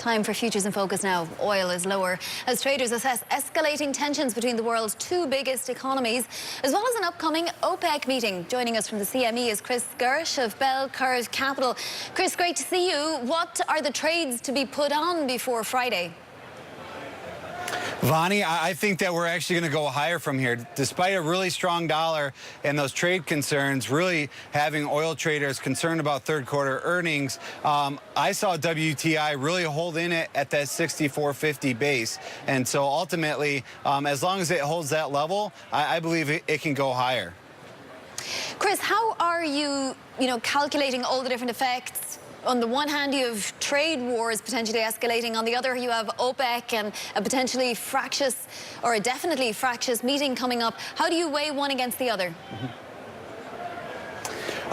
Time for Futures in Focus now. Oil is lower as traders assess escalating tensions between the world's two biggest economies, as well as an upcoming OPEC meeting. Joining us from the CME is Gersch of Bell Curve Capital. Chris, great to see you. What are the trades to be put on before Friday? Vonnie, I think that we're actually going to go higher from here. Despite a really strong dollar and those trade concerns, really having oil traders concerned about third quarter earnings, I saw WTI really hold in it at that 64.50 base. And so ultimately, as long as it holds that level, I believe it can go higher. Chris, how are you, calculating all the different effects? On the one hand, you have trade wars potentially escalating. On the other, you have OPEC and a potentially fractious, or a definitely fractious meeting coming up. How do you weigh one against the other?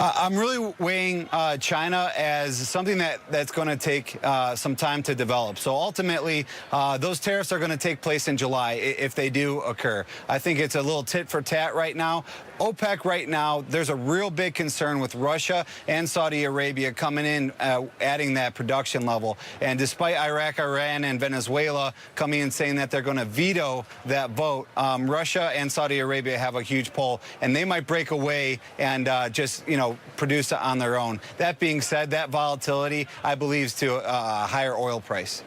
I'm really weighing China as something that's going to take some time to develop. So ultimately, those tariffs are going to take place in July if they do occur. I think it's a little tit for tat right now. OPEC right now, there's a real big concern with Russia and Saudi Arabia coming in, adding that production level. And despite Iraq, Iran, and Venezuela coming in saying that they're going to veto that vote, Russia and Saudi Arabia have a huge pull, and they might break away and just, produce it on their own. That being said, that volatility, I believe, is to a higher oil price.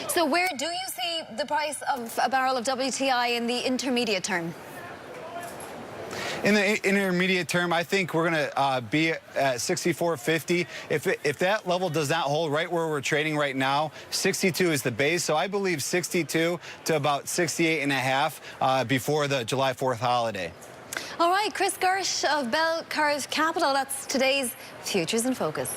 So where do you see the price of a barrel of WTI in the intermediate term? In the intermediate term, I think we're going to be at 64.50. If that level does not hold right where we're trading right now, 62 is the base. So I believe 62 to about 68.5 before the July 4th holiday. All right, Chris Gersch of Bell Curve Capital. That's today's Futures in Focus.